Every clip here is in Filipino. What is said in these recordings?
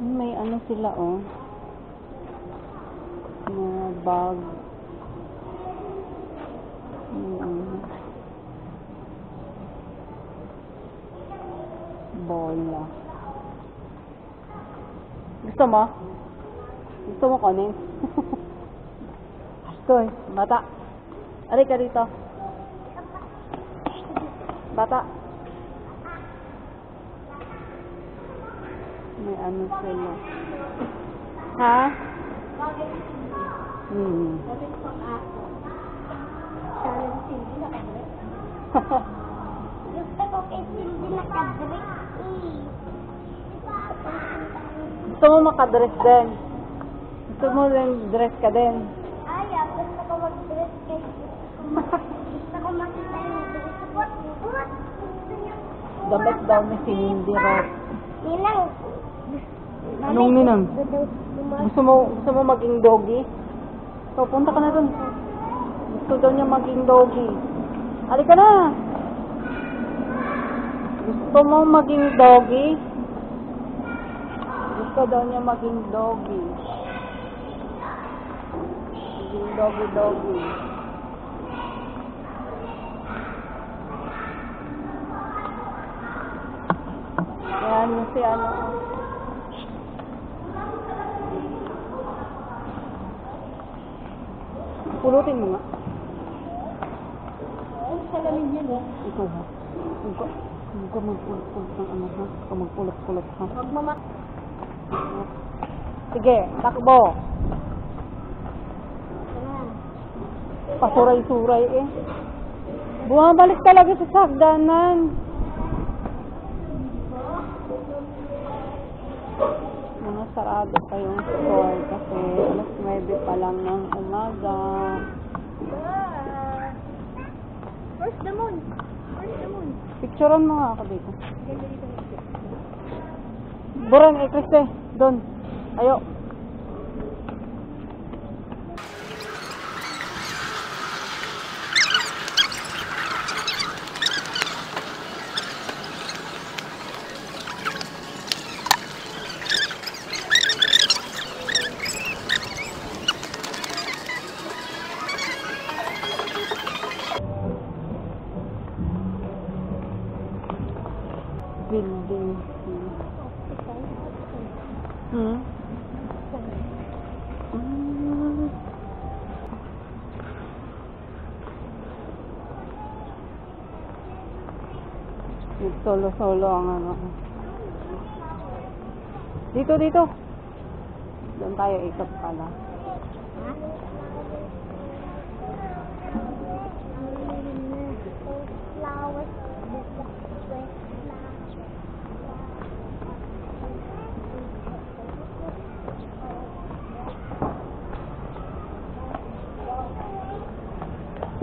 May ano sila, oh. Mga bag. Bola. Gusto mo? Gusto mo kunin? Astoy, bata. Aray ka dito. Bata. May ano sila. Ha? Gusto ko kay Cindy nakadress Gusto mo makadress din? Gusto mo rin dress ka din? Ayaw, gusto ko mag-dress kay gusto ko makita yung dress ko. Damit daw ni Cindy Roth. Nilang. Anong ninang? Gusto mo maging doggy? So, punta ka na dun. Gusto daw niya maging doggy. Halika na! Gusto mo maging doggy? Gusto daw niya maging doggy. Maging doggy. Yan yung si ano. Pulutin mo nga. Salamin yan eh. Ikaw ha. Huwag ka magpulot-pulot ng ano ha. Huwag ka magpulot-pulot ha. Huwag mama. Sige, takbo. Pasuray-suray eh. Bumabalik talaga sa sagdanan. Mga sarado pa yung store kasi alas 9 pa lang ng umaga. Where's the moon? Picturean mo nga ako dito. Burang, Kriste. Doon. Ayo. Building. Solo-solo ang ano. Dito. Doon tayo ikot pala.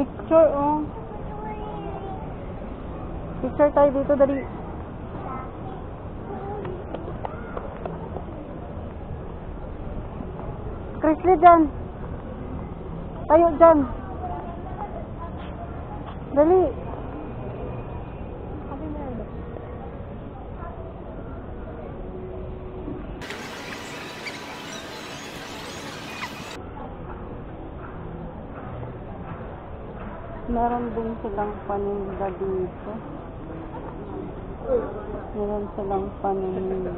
Picture, oh. Picture tayo dito, dali. Chrisley, dyan. Tayo dyan. Dali. Meron din silang paninda dito. Meron silang paninda.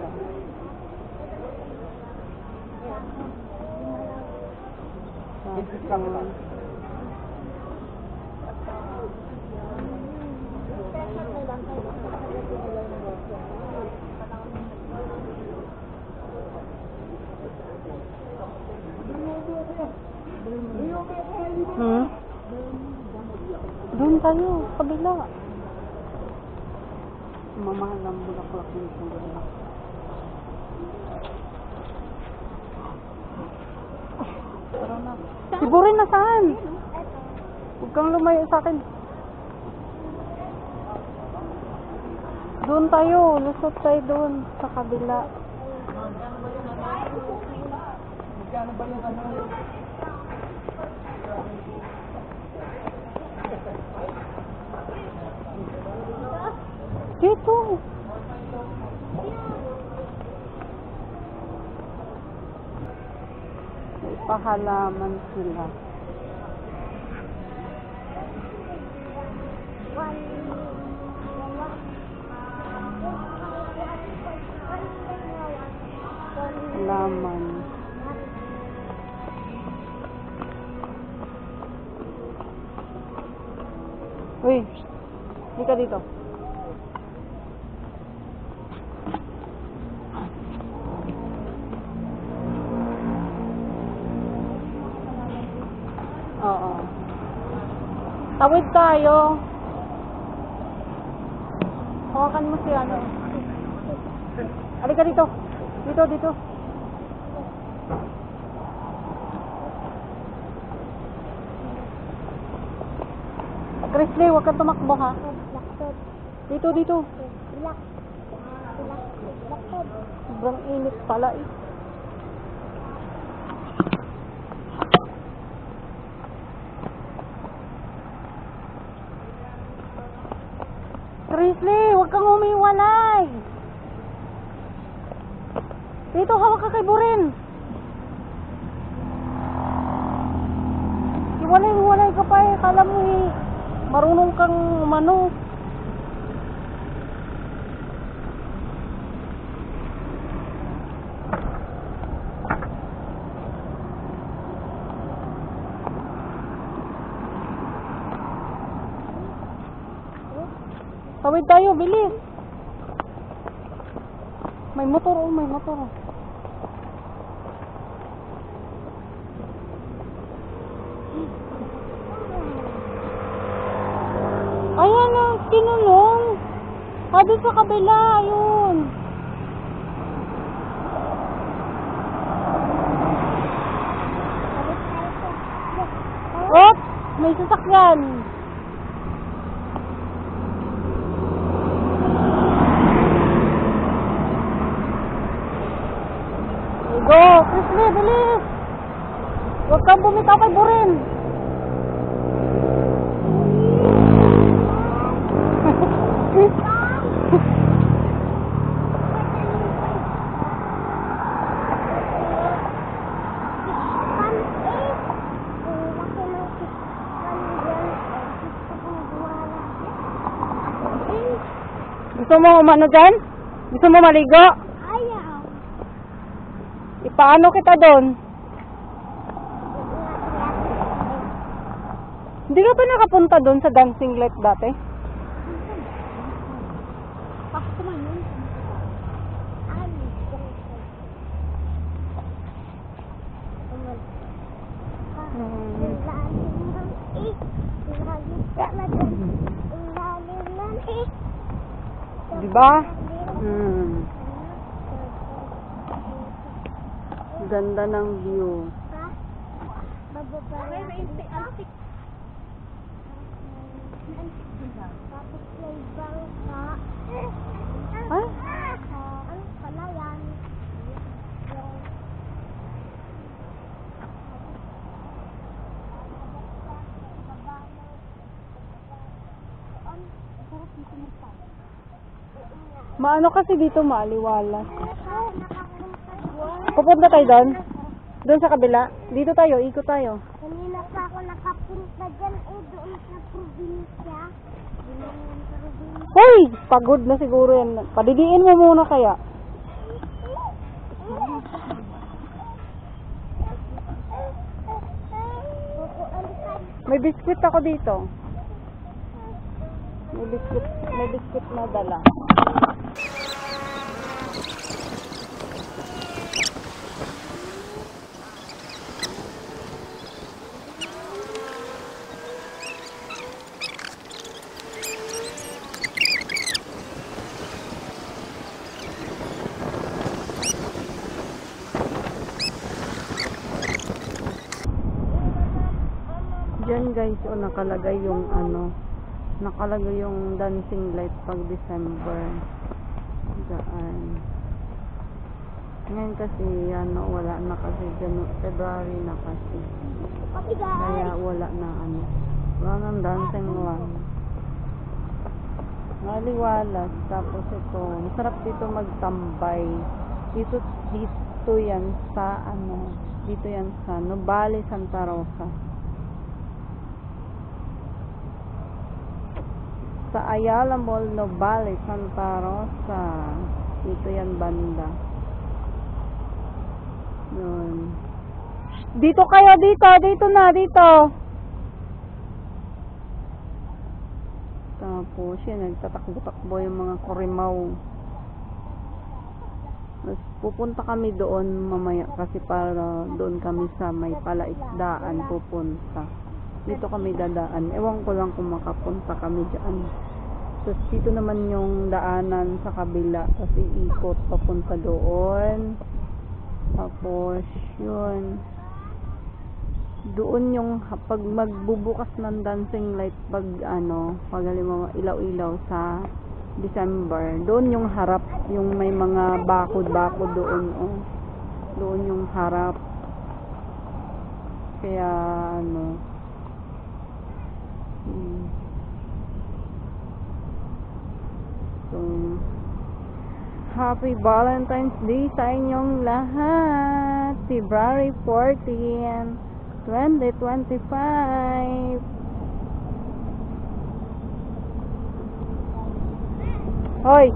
Doon tayo, kabila. Mamahal ang bulaklak nito. Tara na. Siburin na saan? Huwag kang lumayo sa akin. Doon tayo, lusot tayo doon sa kabila. Magkano ba yung ano? Dito. May pahalaman sila. Halaman. Uy, hindi ka dito. Oo. Tawid tayo. Hawakan mo si ano. Halika dito. Dito, dito. Grizzly, huwag kang tumakbo ha. Dito, dito. Sobrang init pala eh. Grizzly, huwag kang umiwalay. Dito, hawak ka kay Burin. Hiwalay ka pa eh. Kala mo eh. Marunong kang umano. Tawid tayo, bilis. May motor oh, may motor oh. Ayan ang kinulong. Doon sa kabila, ayun. What? May sasakyan. Go, Grizzly, bilis. Huwag kang bumitaw kay Burin. Gusto mo umano dyan? Gusto mo maligo? Ayaw. Ipaano kita doon? Hindi ka pa nakapunta doon sa dancing light dati? Bakit naman yun? Diba? Ganda ng view. Ay? Ano pala yan? Maano kasi dito maaliwalas. Pupunta tayo doon? Doon sa kabila? Dito tayo, ikot tayo. Kanina pa ako nakapunta dyan doon sa probinsya. Hoy! Pagod na siguro yan. Padidiin mo muna kaya. May biskuit ako dito. May biskuit na dala. Diyan guys, nakalagay yung nakalagay yung dancing light pag December. Diyan. Ngayon kasi wala na kasi February na kasi. Kaya wala na wala nang dancing one. Maliwalas. Tapos ito, masarap dito magtambay. Dito yan sa dito yan sa Nubali, Santa Rosa. Sa Ayala Mall, Nubali, Santa Rosa. Dito yan banda. Yun. Dito kayo, dito na. Tapos yan, nagtatakbo-takbo yung mga kurimaw. Mas pupunta kami doon mamaya kasi para doon kami sa may palaisdaan pupunta. Dito kami dadaan. Ewan ko lang kung makapunta kami dyan. Tapos dito naman yung daanan sa kabila. Kasi ikot papunta doon. Tapos yun. Doon yung pag magbubukas ng dancing light pag halimbawa ilaw-ilaw sa December, doon yung harap, yung may mga bakod doon, doon yung harap. Kaya so Happy Valentine's Day sa inyong lahat. February 14 2025. Hoy!